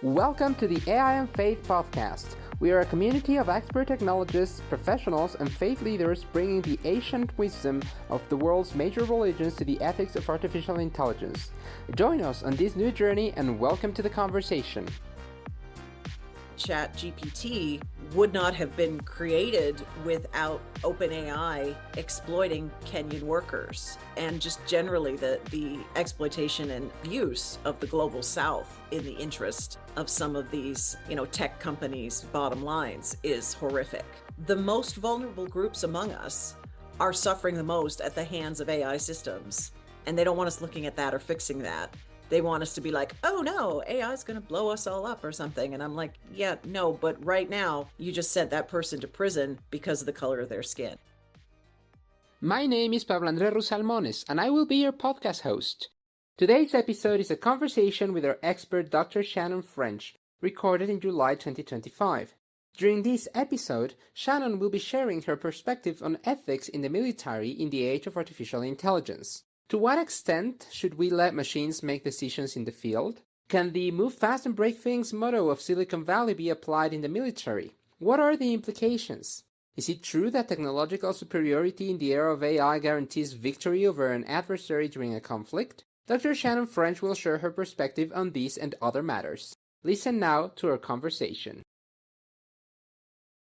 Welcome to the AI and Faith podcast. We are a community of expert technologists, professionals, and faith leaders bringing the ancient wisdom of the world's major religions to the ethics of artificial intelligence. Join us on this new journey and welcome to the conversation. ChatGPT would not have been created without OpenAI exploiting Kenyan workers and just generally the exploitation and use of the global south in the interest of some of these, tech companies' bottom lines is horrific. The most vulnerable groups among us are suffering the most at the hands of AI systems, and they don't want us looking at that or fixing that. They want us to be like, oh no, AI is going to blow us all up or something. And I'm like, yeah, no, but right now you just sent that person to prison because of the color of their skin. My name is Pablo Salmones, and I will be your podcast host. Today's episode is a conversation with our expert Dr. Shannon French, recorded in July 2025. During this episode, Shannon will be sharing her perspective on ethics in the military in the age of artificial intelligence. To what extent should we let machines make decisions in the field? Can the move fast and break things motto of Silicon Valley be applied in the military? What are the implications? Is it true that technological superiority in the era of AI guarantees victory over an adversary during a conflict? Dr. Shannon French will share her perspective on these and other matters. Listen now to our conversation.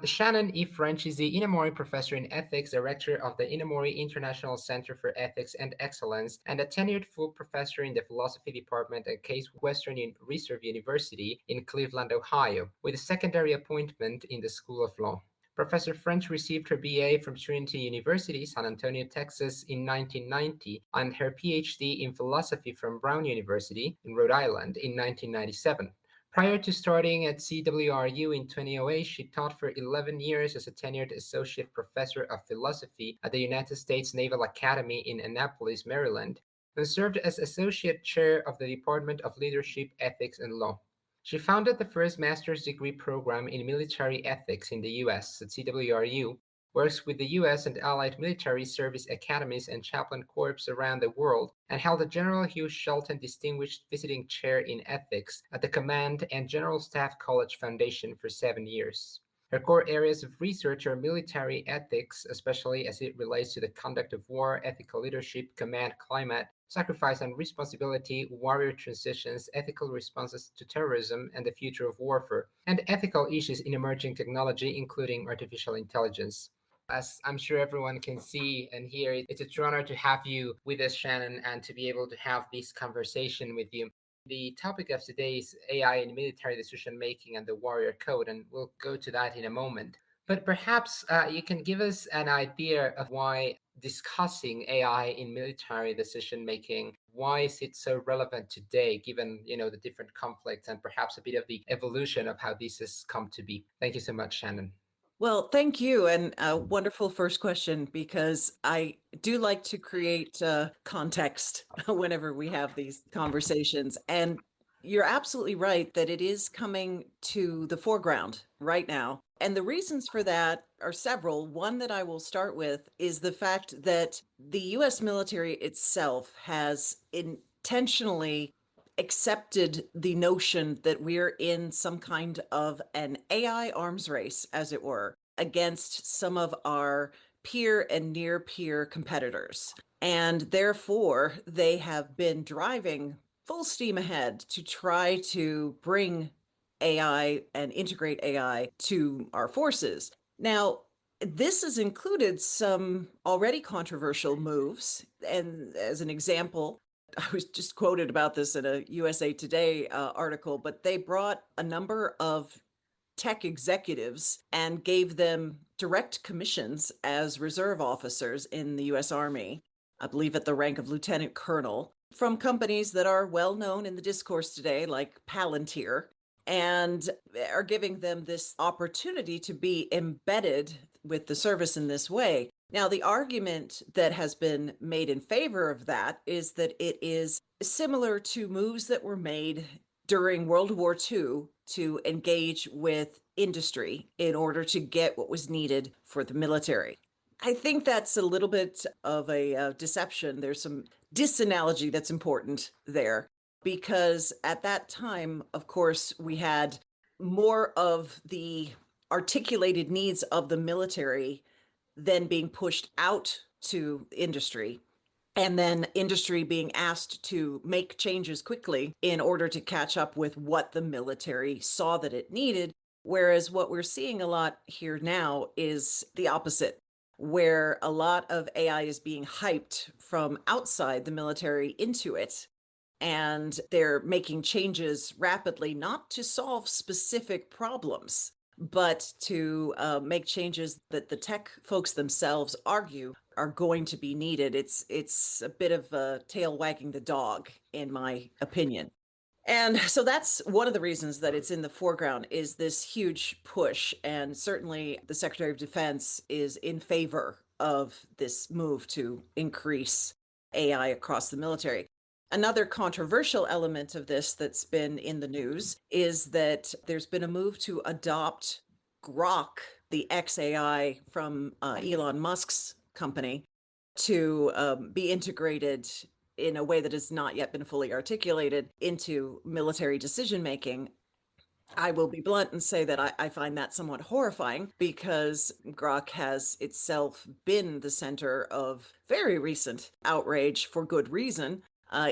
Shannon E. French is the Inamori Professor in Ethics, Director of the Inamori International Center for Ethics and Excellence, and a tenured full professor in the Philosophy Department at Case Western Reserve University in Cleveland, Ohio, with a secondary appointment in the School of Law. Professor French received her BA from Trinity University, San Antonio, Texas in 1990, and her PhD in philosophy from Brown University in Rhode Island in 1997. Prior to starting at CWRU in 2008, she taught for 11 years as a tenured associate professor of philosophy at the United States Naval Academy in Annapolis, Maryland, and served as associate chair of the Department of Leadership, Ethics, and Law. She founded the first master's degree program in military ethics in the U.S. at CWRU, works with the U.S. and allied military service academies and chaplain corps around the world, and held a General Hugh Shelton Distinguished Visiting Chair in Ethics at the Command and General Staff College Foundation for 7 years. Her core areas of research are military ethics, especially as it relates to the conduct of war, ethical leadership, command climate, sacrifice and responsibility, warrior transitions, ethical responses to terrorism and the future of warfare, and ethical issues in emerging technology, including artificial intelligence. As I'm sure everyone can see and hear, it's a true honor to have you with us, Shannon, and to be able to have this conversation with you. The topic of today is AI in military decision-making and the warrior code, and we'll go to that in a moment. But perhaps you can give us an idea of why discussing AI in military decision-making, why is it so relevant today, given the different conflicts and perhaps a bit of the evolution of how this has come to be. Thank you so much, Shannon. Well, thank you. And a wonderful first question, because I do like to create context whenever we have these conversations. And you're absolutely right that it is coming to the foreground right now. And the reasons for that are several. One that I will start with is the fact that the U.S. military itself has intentionally accepted the notion that we're in some kind of an AI arms race, as it were, against some of our peer and near peer competitors. And therefore, they have been driving full steam ahead to try to bring AI and integrate AI to our forces. Now, this has included some already controversial moves. And as an example, I was just quoted about this in a USA Today article, but they brought a number of tech executives and gave them direct commissions as reserve officers in the U.S. Army, I believe at the rank of lieutenant colonel, from companies that are well known in the discourse today, like Palantir, and are giving them this opportunity to be embedded with the service in this way. Now, the argument that has been made in favor of that is that it is similar to moves that were made during World War II to engage with industry in order to get what was needed for the military. I think that's a little bit of a deception. There's some disanalogy that's important there. because at that time, of course, we had more of the articulated needs of the military then being pushed out to industry, and then industry being asked to make changes quickly in order to catch up with what the military saw that it needed. Whereas what we're seeing a lot here now is the opposite, where a lot of AI is being hyped from outside the military into it. And they're making changes rapidly, not to solve specific problems, but to make changes that the tech folks themselves argue are going to be needed. It's a bit of a tail wagging the dog, in my opinion. And so that's one of the reasons that it's in the foreground, is this huge push. And certainly the Secretary of Defense is in favor of this move to increase AI across the military. Another controversial element of this that's been in the news is that there's been a move to adopt Grok, the XAI from Elon Musk's company, to be integrated in a way that has not yet been fully articulated into military decision making. I will be blunt and say that I find that somewhat horrifying, because Grok has itself been the center of very recent outrage for good reason,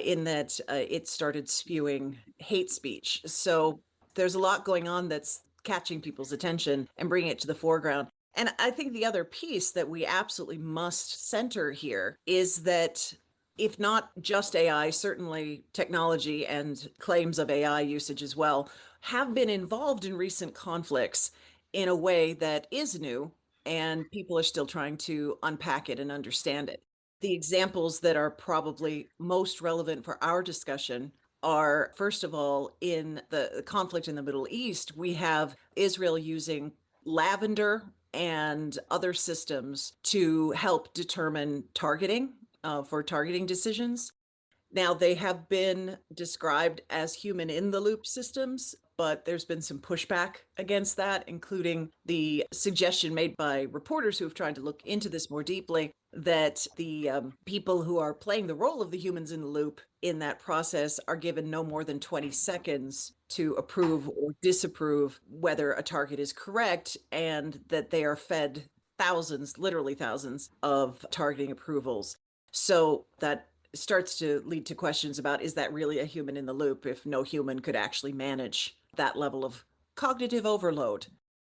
in that it started spewing hate speech. So there's a lot going on that's catching people's attention and bringing it to the foreground. And I think the other piece that we absolutely must center here is that, if not just AI, certainly technology and claims of AI usage as well have been involved in recent conflicts in a way that is new, and people are still trying to unpack it and understand it. The examples that are probably most relevant for our discussion are, first of all, in the conflict in the Middle East, we have Israel using lavender and other systems to help determine targeting, for targeting decisions. Now, they have been described as human in the loop systems, but there's been some pushback against that, including the suggestion made by reporters who have tried to look into this more deeply, that the people who are playing the role of the humans in the loop in that process are given no more than 20 seconds to approve or disapprove whether a target is correct, and that they are fed thousands, literally thousands, of targeting approvals. So that starts to lead to questions about, is that really a human in the loop if no human could actually manage that level of cognitive overload?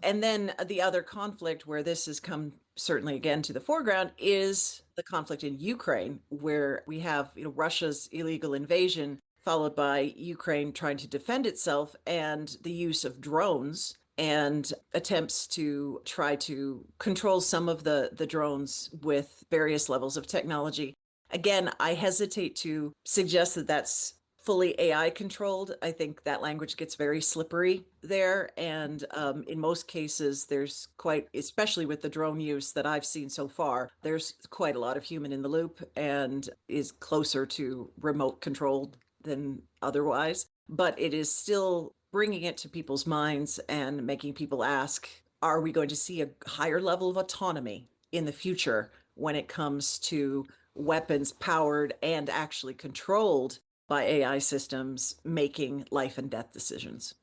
And then the other conflict where this has come certainly again to the foreground is the conflict in Ukraine, where we have, Russia's illegal invasion followed by Ukraine trying to defend itself, and the use of drones and attempts to try to control some of the drones with various levels of technology. Again, I hesitate to suggest that that's fully AI controlled. I think that language gets very slippery there. And in most cases, there's quite, especially with the drone use that I've seen so far, there's quite a lot of human in the loop and is closer to remote controlled than otherwise. But it is still bringing it to people's minds and making people ask, are we going to see a higher level of autonomy in the future when it comes to weapons powered and actually controlled by AI systems making life and death decisions?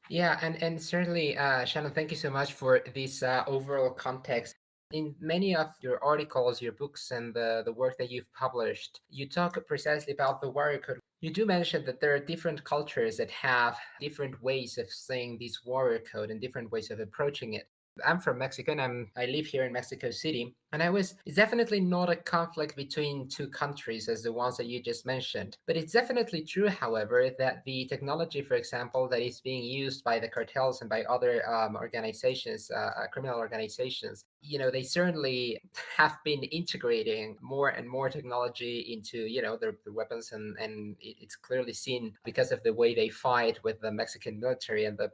Yeah, and certainly, Shannon, thank you so much for this overall context. In many of your articles, your books, and the work that you've published, you talk precisely about the warrior code. You do mention that there are different cultures that have different ways of saying this warrior code and different ways of approaching it. I'm from Mexico, and I live here in Mexico City, and it's definitely not a conflict between two countries as the ones that you just mentioned. But it's definitely true, however, that the technology, for example, that is being used by the cartels and by other organizations, criminal organizations, they certainly have been integrating more and more technology into, their weapons, and it's clearly seen because of the way they fight with the Mexican military and the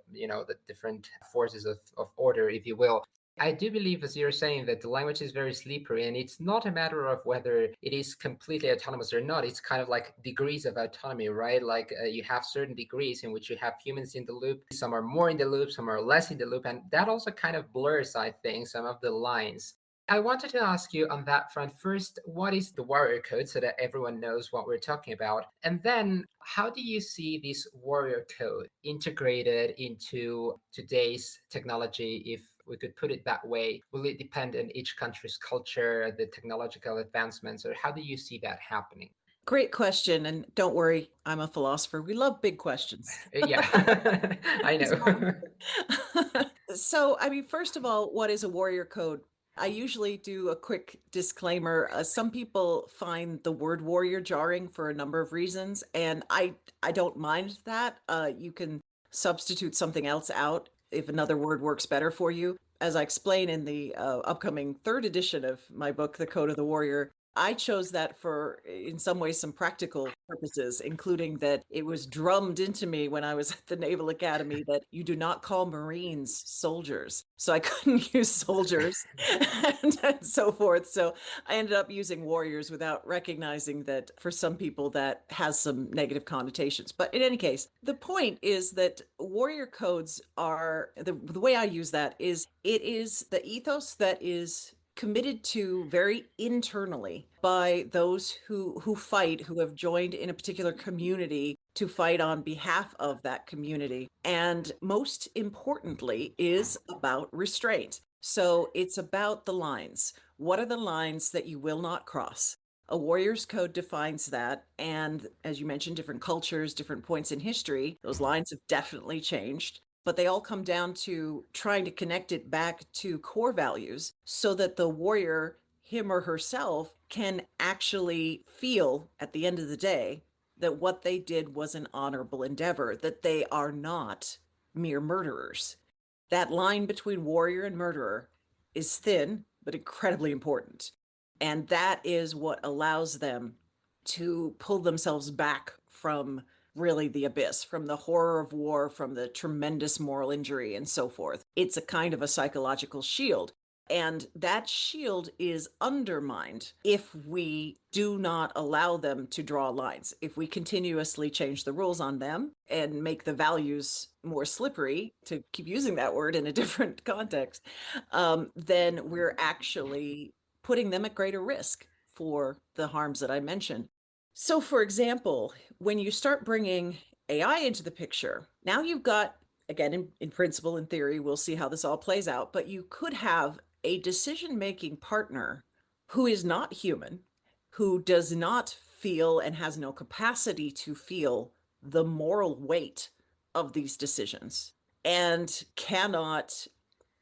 different forces of order, if you will. I do believe, as you're saying, that the language is very slippery, and it's not a matter of whether it is completely autonomous or not. It's kind of like degrees of autonomy, right? Like you have certain degrees in which you have humans in the loop. Some are more in the loop, some are less in the loop, and that also kind of blurs, I think, some of the lines. I wanted to ask you on that front first, what is the warrior code so that everyone knows what we're talking about? And then how do you see this warrior code integrated into today's technology, if we could put it that way? Will it depend on each country's culture, the technological advancements, or how do you see that happening? Great question. And don't worry, I'm a philosopher. We love big questions. Yeah, I It's my know. So, I mean, first of all, what is a warrior code? I usually do a quick disclaimer. Some people find the word warrior jarring for a number of reasons, and I don't mind that. You can substitute something else out if another word works better for you. As I explain in the upcoming third edition of my book, The Code of the Warrior, I chose that for, in some ways, some practical purposes, including that it was drummed into me when I was at the Naval Academy that you do not call Marines soldiers. So I couldn't use soldiers and so forth. So I ended up using warriors without recognizing that for some people that has some negative connotations. But in any case, the point is that warrior codes are the way I use that is it is the ethos that is committed to very internally by those who fight, who have joined in a particular community to fight on behalf of that community, and most importantly is about restraint. So it's about the lines. What are the lines that you will not cross? A warrior's code defines that, and as you mentioned, different cultures, different points in history, those lines have definitely changed, but they all come down to trying to connect it back to core values so that the warrior, him or herself, can actually feel at the end of the day that what they did was an honorable endeavor, that they are not mere murderers. That line between warrior and murderer is thin, but incredibly important. And that is what allows them to pull themselves back from really the abyss, from the horror of war, from the tremendous moral injury, and so forth. It's a kind of a psychological shield. And that shield is undermined if we do not allow them to draw lines. If we continuously change the rules on them and make the values more slippery, to keep using that word in a different context, then we're actually putting them at greater risk for the harms that I mentioned. So, for example, when you start bringing AI into the picture, now you've got, again, in principle, in theory, we'll see how this all plays out, but you could have a decision-making partner who is not human, who does not feel and has no capacity to feel the moral weight of these decisions and cannot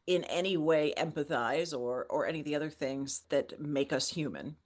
in any way empathize or any of the other things that make us human.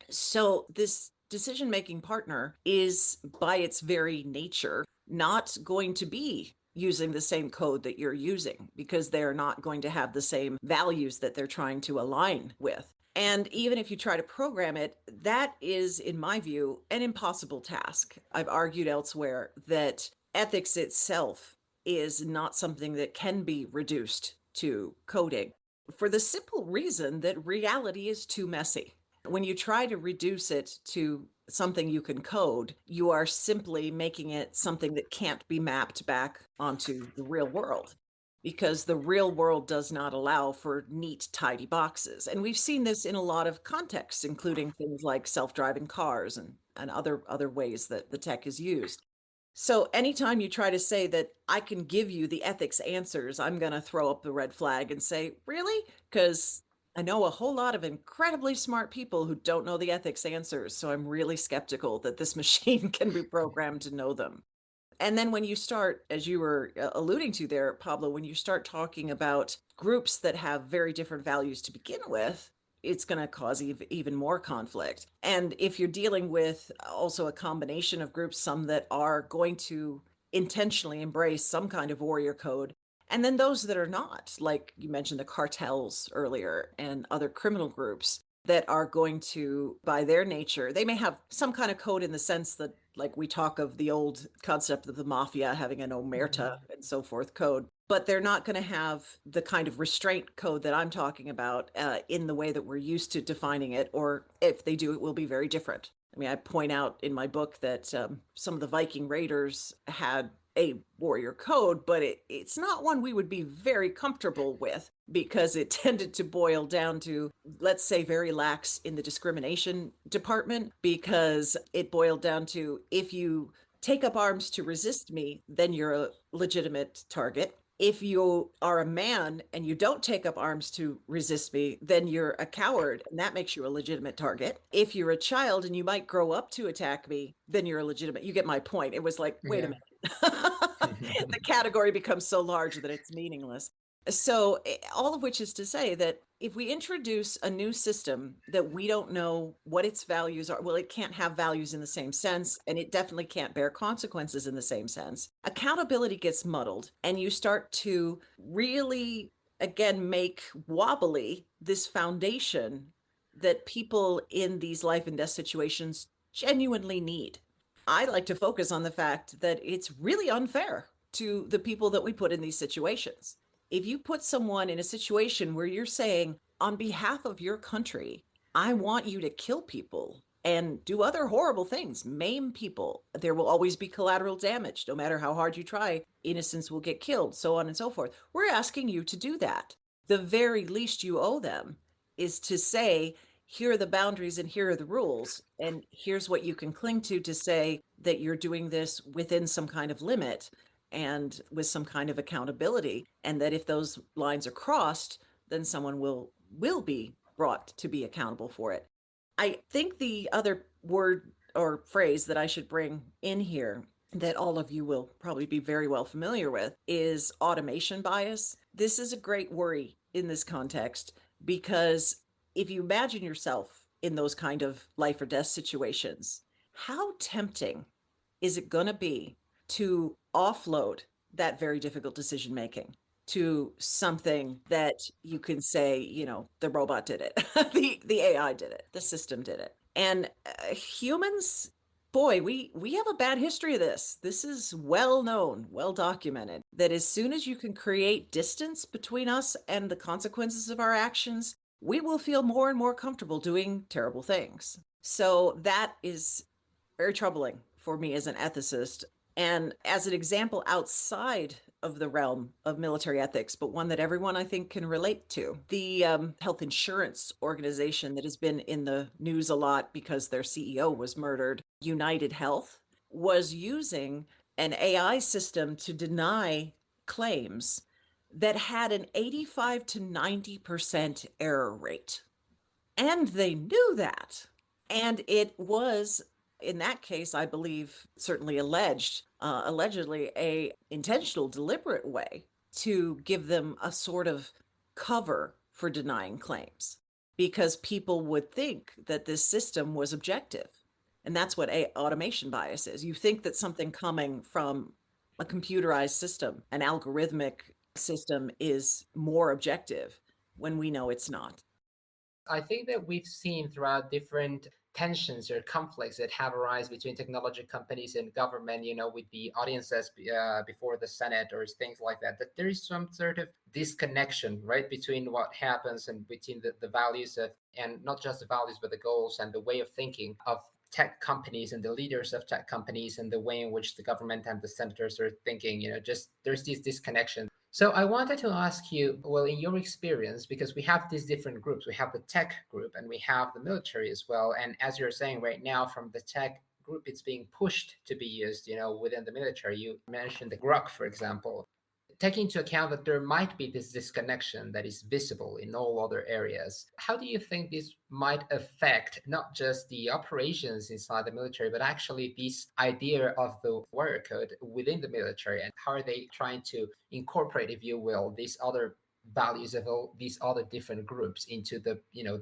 So this decision-making partner is by its very nature not going to be using the same code that you're using because they're not going to have the same values that they're trying to align with. And even if you try to program it, that is, in my view, an impossible task. I've argued elsewhere that ethics itself is not something that can be reduced to coding for the simple reason that reality is too messy. When you try to reduce it to something you can code, you are simply making it something that can't be mapped back onto the real world because the real world does not allow for neat, tidy boxes. And we've seen this in a lot of contexts, including things like self-driving cars and other ways that the tech is used. So anytime you try to say that I can give you the ethics answers, I'm going to throw up the red flag and say, really? Because I know a whole lot of incredibly smart people who don't know the ethics answers. So I'm really skeptical that this machine can be programmed to know them. And then when you start, as you were alluding to there, Pablo, when you start talking about groups that have very different values to begin with, it's going to cause even more conflict. And if you're dealing with also a combination of groups, some that are going to intentionally embrace some kind of warrior code, and then those that are not, like you mentioned the cartels earlier and other criminal groups that are going to, by their nature, they may have some kind of code in the sense that, like we talk of the old concept of the mafia having an omerta and so forth code, but they're not going to have the kind of restraint code that I'm talking about in the way that we're used to defining it, or if they do, it will be very different. I mean, I point out in my book that some of the Viking raiders had a warrior code, but it's not one we would be very comfortable with because it tended to boil down to, let's say, very lax in the discrimination department, because it boiled down to, if you take up arms to resist me, then you're a legitimate target. If you are a man and you don't take up arms to resist me, then you're a coward, and that makes you a legitimate target. If you're a child and you might grow up to attack me, then you're a legitimate. You get my point. It was like, wait a Yeah. minute. The category becomes so large that it's meaningless. So, all of which is to say that if we introduce a new system that we don't know what its values are, well, it can't have values in the same sense, and it definitely can't bear consequences in the same sense. Accountability gets muddled, and you start to really, again, make wobbly this foundation that people in these life and death situations genuinely need. I like to focus on the fact that it's really unfair to the people that we put in these situations. If you put someone in a situation where you're saying, on behalf of your country, I want you to kill people and do other horrible things, maim people, there will always be collateral damage. No matter how hard you try, innocents will get killed, so on and so forth. We're asking you to do that. The very least you owe them is to say, here are the boundaries and here are the rules, and here's what you can cling to say that you're doing this within some kind of limit and with some kind of accountability, and that if those lines are crossed, then someone will be brought to be accountable for it. I think the other word or phrase that I should bring in here, that all of you will probably be very well familiar with, is automation bias. This is a great worry in this context, because if you imagine yourself in those kind of life or death situations, how tempting is it going to be to offload that very difficult decision making to something that you can say, the robot did it, the AI did it, the system did it. And humans, boy, we have a bad history of this. This is well known, well documented, that as soon as you can create distance between us and the consequences of our actions, we will feel more and more comfortable doing terrible things. So that is very troubling for me as an ethicist. And as an example outside of the realm of military ethics, but one that everyone I think can relate to, the health insurance organization that has been in the news a lot because their CEO was murdered, United Health, was using an AI system to deny claims that had an 85 to 90% error rate. And they knew that. And it was, in that case, I believe, certainly allegedly a intentional, deliberate way to give them a sort of cover for denying claims, because people would think that this system was objective. And that's what automation bias is. You think that something coming from a computerized system, an algorithmic system, is more objective when we know it's not. I think that we've seen throughout different tensions or conflicts that have arisen between technology companies and government, with the audiences before the Senate or things like that, that there is some sort of disconnection, right, between what happens and between the values of, and not just the values, but the goals and the way of thinking of tech companies and the leaders of tech companies, and the way in which the government and the senators are thinking, just there's this disconnection. So I wanted to ask you, well, in your experience, because we have these different groups, we have the tech group and we have the military as well. And as you're saying right now, from the tech group, it's being pushed to be used, within the military. You mentioned the Grok, for example. Taking into account that there might be this disconnection that is visible in all other areas, how do you think this might affect not just the operations inside the military, but actually this idea of the warrior code within the military? And how are they trying to incorporate, if you will, these other values of all these other different groups into the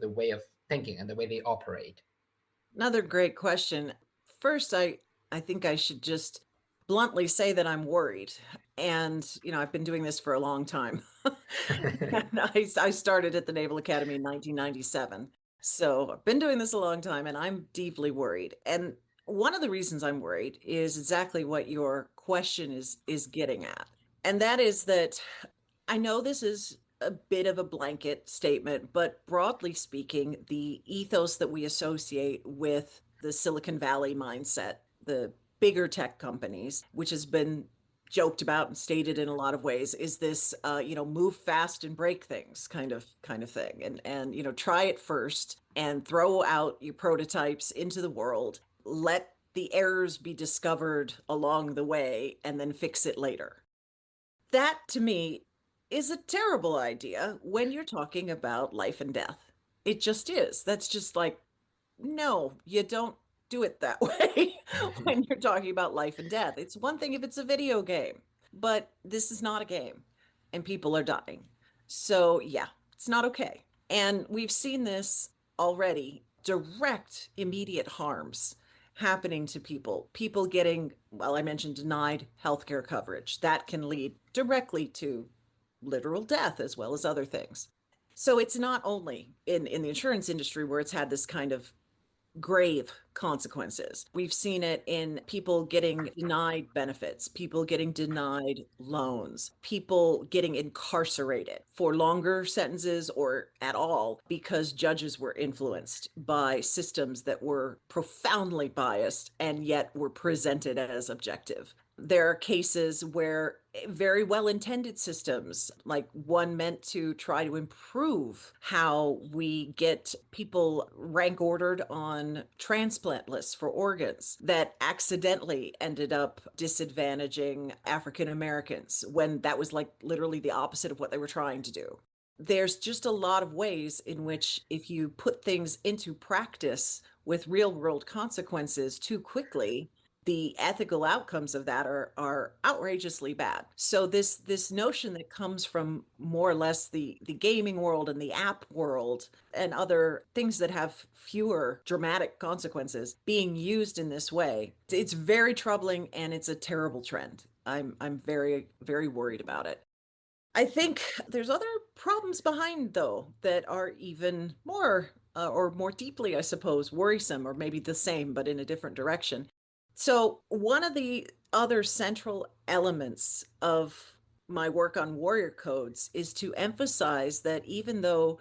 way of thinking and the way they operate? Another great question. First, I think I should just bluntly say that I'm worried. And, I've been doing this for a long time. And I started at the Naval Academy in 1997. So I've been doing this a long time, and I'm deeply worried. And one of the reasons I'm worried is exactly what your question is getting at. And that is that I know this is a bit of a blanket statement, but broadly speaking, the ethos that we associate with the Silicon Valley mindset, the bigger tech companies, which has been joked about and stated in a lot of ways is this move fast and break things kind of thing, and try it first and throw out your prototypes into the world, let the errors be discovered along the way, and then fix it later. That to me is a terrible idea when you're talking about life and death. It just is. That's just like, no, you don't do it that way when you're talking about life and death. It's one thing if it's a video game, but this is not a game and people are dying. So, yeah, it's not okay. And we've seen this already, direct, immediate harms happening to people, people getting, well, I mentioned denied healthcare coverage. That can lead directly to literal death as well as other things. So it's not only in the insurance industry where it's had this kind of grave consequences. We've seen it in people getting denied benefits, people getting denied loans, people getting incarcerated for longer sentences or at all because judges were influenced by systems that were profoundly biased and yet were presented as objective. There are cases where very well-intended systems, like one meant to try to improve how we get people rank ordered on transplant lists for organs, that accidentally ended up disadvantaging African Americans when that was like literally the opposite of what they were trying to do. There's just a lot of ways in which if you put things into practice with real world consequences too quickly, the ethical outcomes of that are outrageously bad. So this notion that comes from more or less the gaming world and the app world and other things that have fewer dramatic consequences being used in this way, it's very troubling and it's a terrible trend. I'm very, very worried about it. I think there's other problems behind, though, that are even more or more deeply, I suppose, worrisome, or maybe the same, but in a different direction. So, one of the other central elements of my work on warrior codes is to emphasize that even though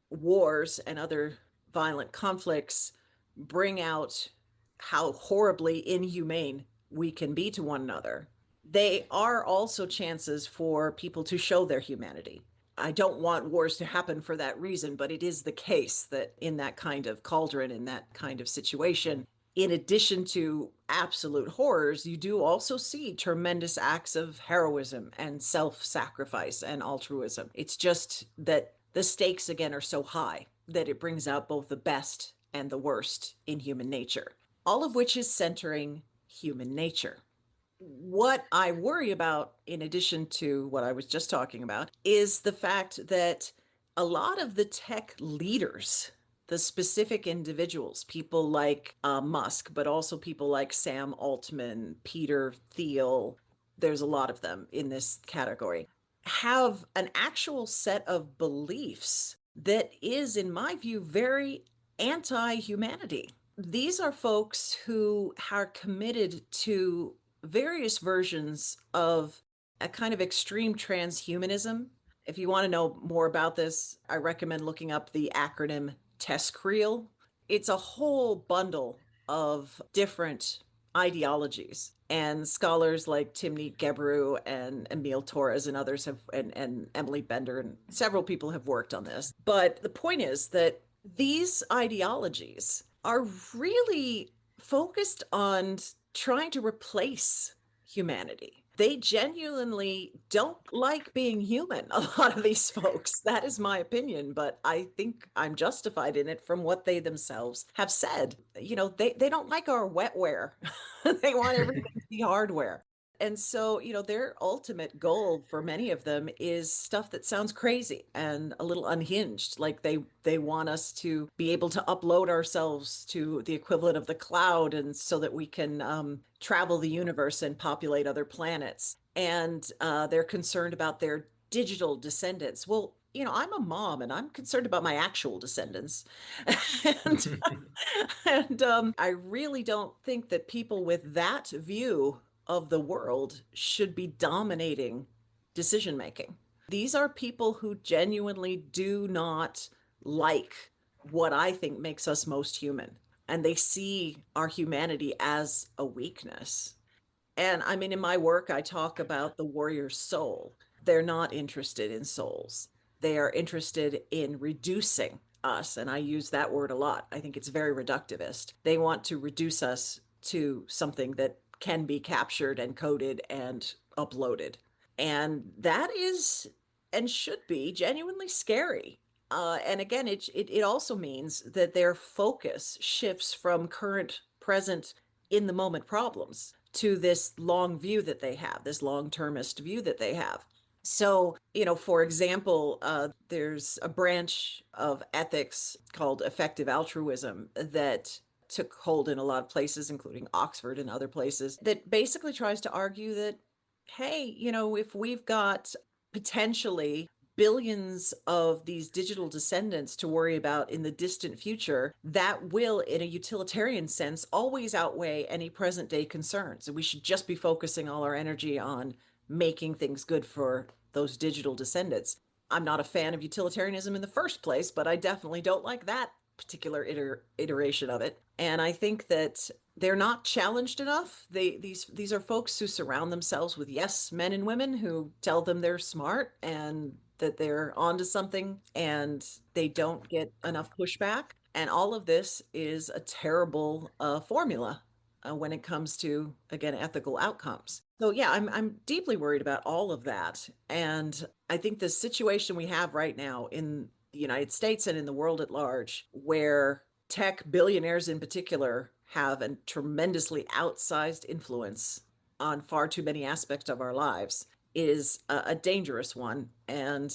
wars and other violent conflicts bring out how horribly inhumane we can be to one another, they are also chances for people to show their humanity. I don't want wars to happen for that reason, but it is the case that in that kind of cauldron, in that kind of situation, in addition to absolute horrors, you do also see tremendous acts of heroism and self sacrifice and altruism. It's just that the stakes, again, are so high that it brings out both the best and the worst in human nature, all of which is centering human nature. What I worry about, in addition to what I was just talking about, is the fact that a lot of the tech leaders, the specific individuals, people like Musk, but also people like Sam Altman, Peter Thiel, there's a lot of them in this category, have an actual set of beliefs that is, in my view, very anti-humanity. These are folks who are committed to various versions of a kind of extreme transhumanism. If you want to know more about this, I recommend looking up the acronym TESCREAL. It's a whole bundle of different ideologies. And scholars like Timnit Gebru and Emil Torres and others have, and Emily Bender and several people have worked on this. But the point is that these ideologies are really focused on trying to replace humanity. They genuinely don't like being human, a lot of these folks. That is my opinion, but I think I'm justified in it from what they themselves have said. They don't like our wetware. They want everything to be hardware. And so, their ultimate goal for many of them is stuff that sounds crazy and a little unhinged. Like they want us to be able to upload ourselves to the equivalent of the cloud, and so that we can travel the universe and populate other planets. And they're concerned about their digital descendants. Well, I'm a mom and I'm concerned about my actual descendants. and I really don't think that people with that view of the world should be dominating decision making. These are people who genuinely do not like what I think makes us most human, and they see our humanity as a weakness. And I mean, in my work, I talk about the warrior's soul. They're not interested in souls. They are interested in reducing us. And I use that word a lot. I think it's very reductivist. They want to reduce us to something that can be captured and coded and uploaded. And that is and should be genuinely scary. And again, it also means that their focus shifts from current, present, in the moment problems to this long view that they have, this long termist view that they have. So, for example, there's a branch of ethics called effective altruism that took hold in a lot of places, including Oxford and other places, that basically tries to argue that, hey, if we've got potentially billions of these digital descendants to worry about in the distant future, that will, in a utilitarian sense, always outweigh any present day concerns. And we should just be focusing all our energy on making things good for those digital descendants. I'm not a fan of utilitarianism in the first place, but I definitely don't like that particular iteration of it. And I think that they're not challenged enough. These are folks who surround themselves with yes men and women who tell them they're smart and that they're onto something, and they don't get enough pushback. And all of this is a terrible formula when it comes to, again, ethical outcomes. So yeah, I'm deeply worried about all of that. And I think the situation we have right now in the United States and in the world at large, where tech billionaires in particular have a tremendously outsized influence on far too many aspects of our lives, is a dangerous one. And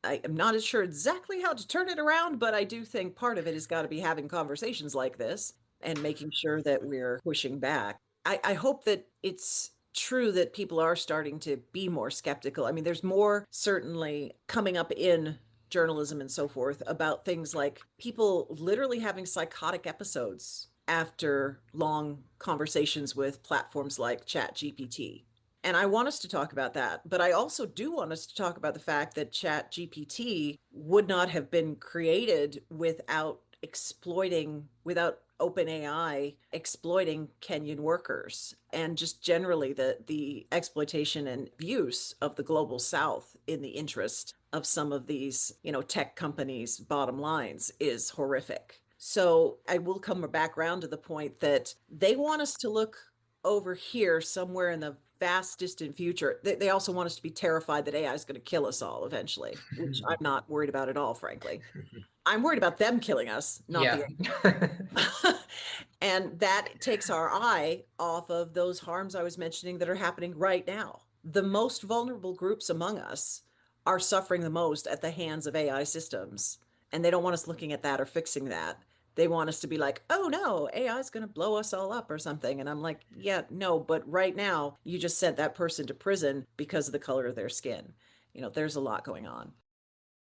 I am not as sure exactly how to turn it around, but I do think part of it has got to be having conversations like this and making sure that we're pushing back. I hope that it's true that people are starting to be more skeptical. I mean, there's more certainly coming up in journalism and so forth about things like people literally having psychotic episodes after long conversations with platforms like ChatGPT. And I want us to talk about that. But I also do want us to talk about the fact that ChatGPT would not have been created without OpenAI exploiting Kenyan workers, and just generally the exploitation and abuse of the global South in the interest of some of these, tech companies' bottom lines is horrific. So I will come back around to the point that they want us to look over here somewhere in the vast distant future. They also want us to be terrified that AI is going to kill us all eventually, which I'm not worried about at all, frankly. I'm worried about them killing us, not Yeah. the and that takes our eye off of those harms I was mentioning that are happening right now. The most vulnerable groups among us are suffering the most at the hands of AI systems, and they don't want us looking at that or fixing that. They want us to be like, oh no, AI is going to blow us all up or something. And I'm like, yeah, no, but right now you just sent that person to prison because of the color of their skin. There's a lot going on.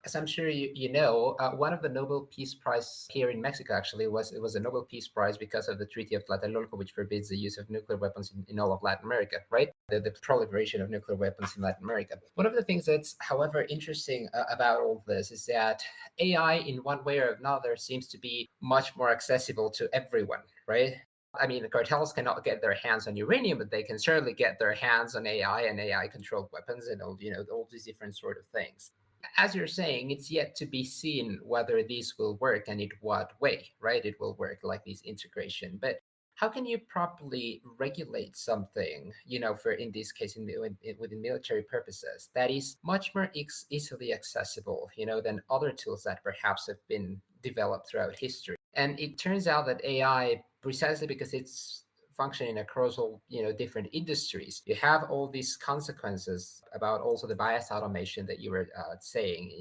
As I'm sure you know, one of the Nobel Peace Prize here in Mexico actually was a Nobel Peace Prize because of the Treaty of Tlatelolco, which forbids the use of nuclear weapons in all of Latin America, right? The proliferation of nuclear weapons in Latin America. One of the things that's, however, interesting about all of this is that AI, in one way or another, seems to be much more accessible to everyone, right? I mean, the cartels cannot get their hands on uranium, but they can certainly get their hands on AI and AI-controlled weapons and all these different sort of things. As you're saying, it's yet to be seen whether these will work and in what way, right? It will work like this integration. But how can you properly regulate something, for in this case, within military purposes, that is much more easily accessible, than other tools that perhaps have been developed throughout history? And it turns out that AI, precisely because it's functioning across all different industries, you have all these consequences about also the bias automation that you were saying,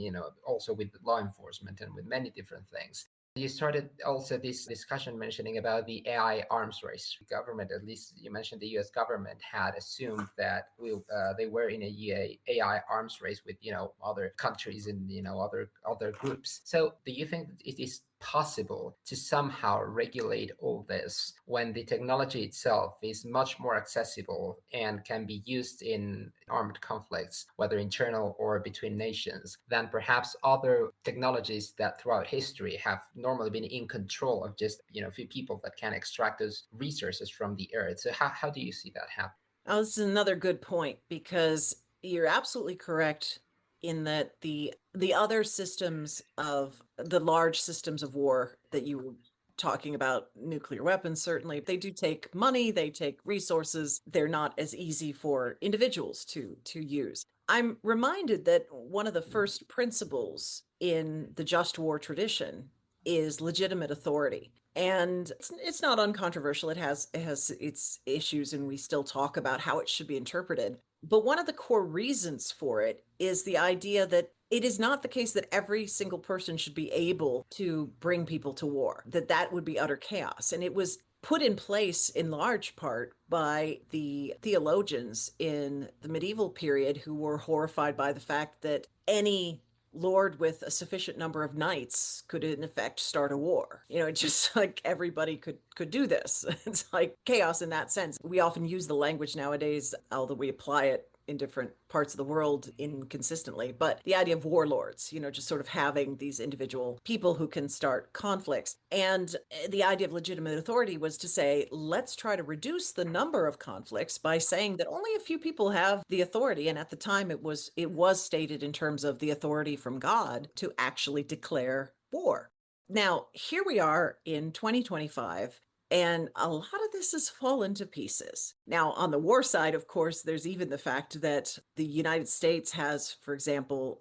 also with law enforcement and with many different things. You started also this discussion mentioning about the AI arms race. The government, at least you mentioned the U.S. government, had assumed that they were in a AI arms race with other countries and other groups. So, do you think it is possible to somehow regulate all this when the technology itself is much more accessible and can be used in armed conflicts, whether internal or between nations, than perhaps other technologies that throughout history have normally been in control of just a few people that can extract those resources from the earth? So how do you see that happen? Oh, this is another good point because you're absolutely correct in that the other systems of the large systems of war that you were talking about, nuclear weapons, certainly, they do take money, they take resources. They're not as easy for individuals to use. I'm reminded that one of the first principles in the just war tradition is legitimate authority. And it's not uncontroversial. It has its issues, and we still talk about how it should be interpreted. But one of the core reasons for it is the idea that it is not the case that every single person should be able to bring people to war, that that would be utter chaos. And it was put in place in large part by the theologians in the medieval period who were horrified by the fact that any lord with a sufficient number of knights could in effect start a war. You know, it's just like everybody could do this. It's like chaos in that sense. We often use the language nowadays, although we apply it in different parts of the world inconsistently, but the idea of warlords, you know, just sort of having these individual people who can start conflicts. And the idea of legitimate authority was to say, let's try to reduce the number of conflicts by saying that only a few people have the authority. And at the time it was stated in terms of the authority from God to actually declare war. Now, here we are in 2025, and a lot of this has fallen to pieces. Now, on the war side, of course, there's even the fact that the United States has, for example,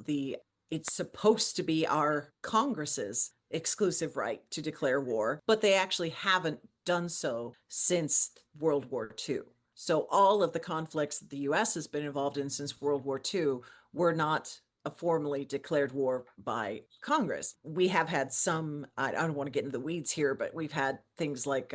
it's supposed to be our Congress's exclusive right to declare war, but they actually haven't done so since World War II. So all of the conflicts that the US has been involved in since World War II were not a formally declared war by Congress. We have had some, I don't want to get into the weeds here, but we've had things like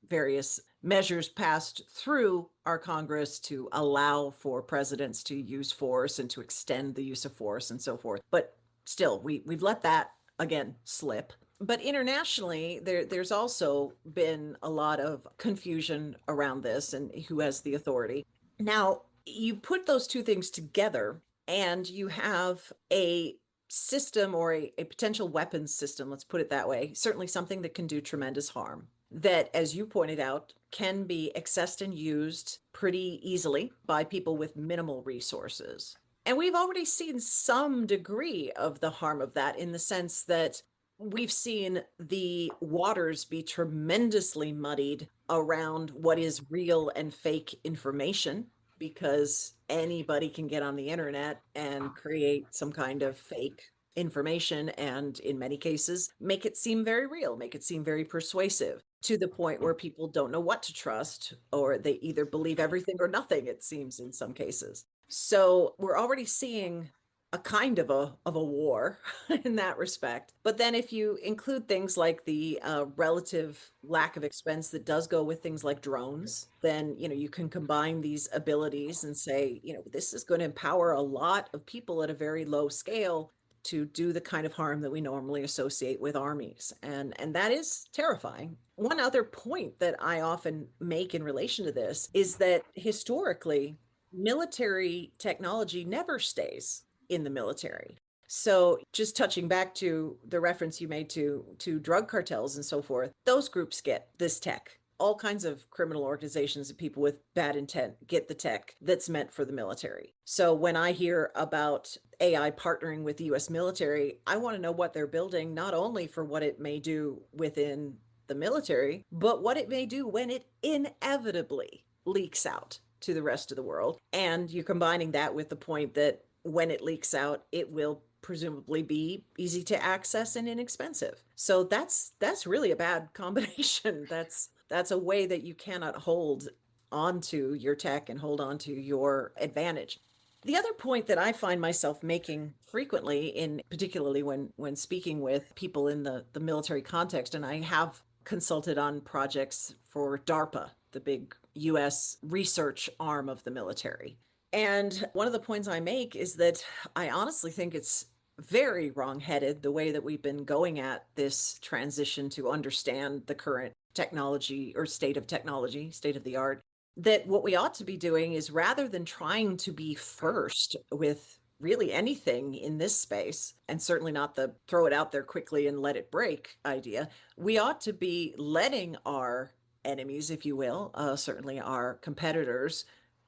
various measures passed through our Congress to allow for presidents to use force and to extend the use of force and so forth. But still, we've let that again slip. But internationally, there's also been a lot of confusion around this and who has the authority. Now, you put those two things together, and you have a system or a potential weapons system, let's put it that way, certainly something that can do tremendous harm, that, as you pointed out, can be accessed and used pretty easily by people with minimal resources. And we've already seen some degree of the harm of that in the sense that we've seen the waters be tremendously muddied around what is real and fake information, because anybody can get on the internet and create some kind of fake information, and in many cases make it seem very real, make it seem very persuasive, to the point where people don't know what to trust, or they either believe everything or nothing, it seems, in some cases. So we're already seeing a kind of a war in that respect. But then if you include things like the relative lack of expense that does go with things like drones, then, you know, you can combine these abilities and say, you know, this is going to empower a lot of people at a very low scale to do the kind of harm that we normally associate with armies. And that is terrifying. One other point that I often make in relation to this is that historically, military technology never stays in the military. So just touching back to the reference you made to drug cartels and so forth, those groups get this tech. All kinds of criminal organizations and people with bad intent get the tech that's meant for the military. So when I hear about AI partnering with the US military, I want to know what they're building, not only for what it may do within the military, but what it may do when it inevitably leaks out to the rest of the world. And you're combining that with the point that when it leaks out, it will presumably be easy to access and inexpensive. So that's really a bad combination. That's a way that you cannot hold onto your tech and hold onto your advantage. The other point that I find myself making frequently, in particularly when speaking with people in the military context, and I have consulted on projects for DARPA, the big US research arm of the military. And one of the points I make is that I honestly think it's very wrongheaded the way that we've been going at this transition to understand the current technology or state of technology, state of the art. That what we ought to be doing is, rather than trying to be first with really anything in this space, and certainly not the throw it out there quickly and let it break idea, we ought to be letting our enemies, if you will, certainly our competitors,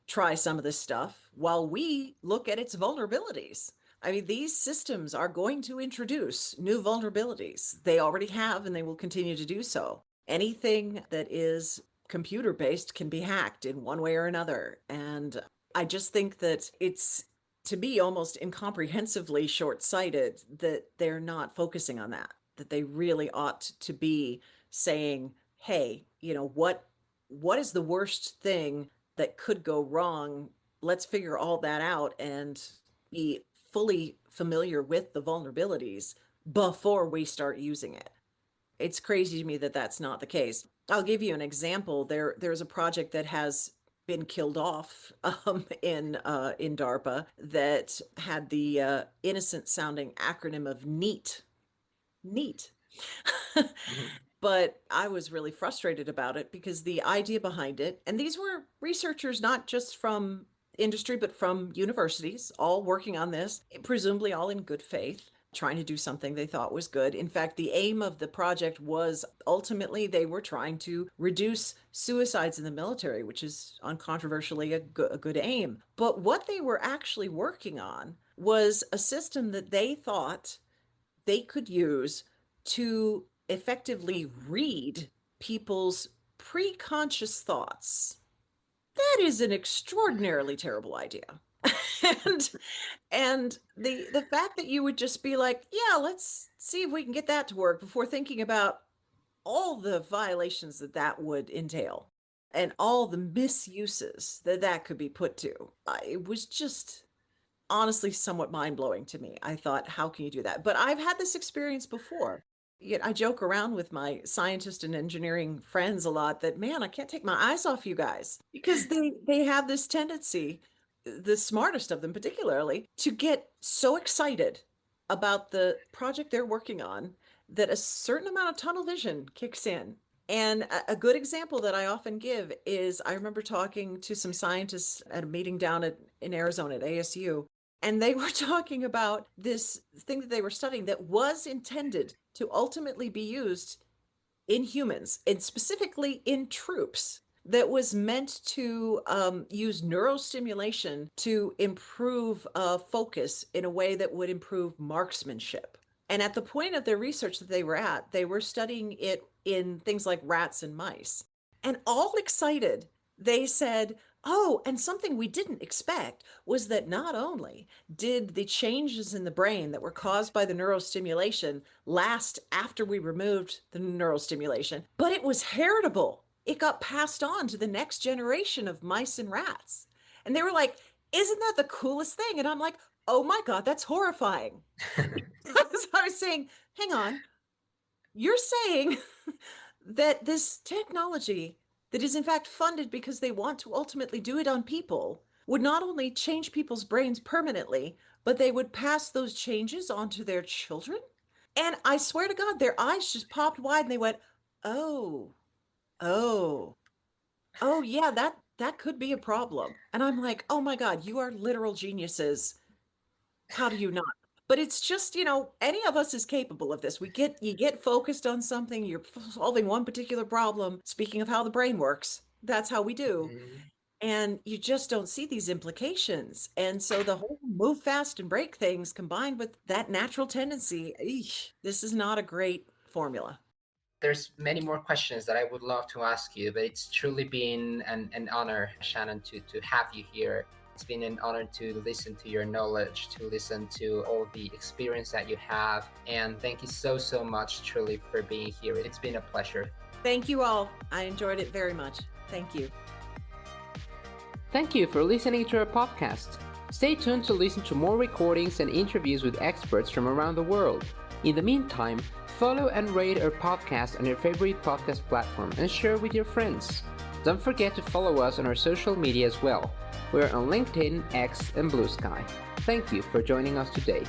try some of this stuff while we look at its vulnerabilities. I mean, these systems are going to introduce new vulnerabilities. They already have, and they will continue to do so. Anything that is computer based can be hacked in one way or another. And I just think that it's, to me, almost incomprehensibly short sighted that they're not focusing on that, that they really ought to be saying, hey, what is the worst thing that could go wrong? Let's figure all that out and be fully familiar with the vulnerabilities before we start using it. It's crazy to me that that's not the case. I'll give you an example. There's a project that has been killed off in DARPA that had the innocent sounding acronym of NEAT. NEAT. Mhm. But I was really frustrated about it because the idea behind it, and these were researchers not just from industry, but from universities, all working on this, presumably all in good faith, trying to do something they thought was good. In fact, the aim of the project was ultimately they were trying to reduce suicides in the military, which is uncontroversially a good aim. But what they were actually working on was a system that they thought they could use to effectively read people's preconscious thoughts. That is an extraordinarily terrible idea. and and the fact that you would just be like, yeah, let's see if we can get that to work before thinking about all the violations that that would entail and all the misuses that that could be put to. It was just honestly somewhat mind-blowing to me. I thought, how can you do that? But I've had this experience before. Yet I joke around with my scientist and engineering friends a lot that, man, I can't take my eyes off you guys because they have this tendency, the smartest of them particularly, to get so excited about the project they're working on that a certain amount of tunnel vision kicks in. And a good example that I often give is I remember talking to some scientists at a meeting down in Arizona at ASU, and they were talking about this thing that they were studying that was intended to ultimately be used in humans, and specifically in troops, that was meant to use neurostimulation to improve focus in a way that would improve marksmanship. And at the point of their research that they were at, they were studying it in things like rats and mice. And all excited, they said, oh, and something we didn't expect was that not only did the changes in the brain that were caused by the neurostimulation last after we removed the neurostimulation, but it was heritable. It got passed on to the next generation of mice and rats. And they were like, isn't that the coolest thing? And I'm like, oh my God, that's horrifying. So I was saying, hang on, you're saying that this technology that is in fact funded because they want to ultimately do it on people would not only change people's brains permanently, but they would pass those changes on to their children? And I swear to God, their eyes just popped wide and they went, oh, oh, oh yeah, that could be a problem. And I'm like, oh my God, you are literal geniuses. How do you not? But it's just, any of us is capable of this. You get focused on something, you're solving one particular problem. Speaking of how the brain works, that's how we do. Mhm. And you just don't see these implications. And so the whole move fast and break things combined with that natural tendency, this is not a great formula. There's many more questions that I would love to ask you, but it's truly been an honor, Shannon, to have you here. It's been an honor to listen to your knowledge, to listen to all the experience that you have. And thank you so, so much, truly, for being here. It's been a pleasure. Thank you all. I enjoyed it very much. Thank you. Thank you for listening to our podcast. Stay tuned to listen to more recordings and interviews with experts from around the world. In the meantime, follow and rate our podcast on your favorite podcast platform and share with your friends. Don't forget to follow us on our social media as well. We're on LinkedIn, X, and Blue Sky. Thank you for joining us today.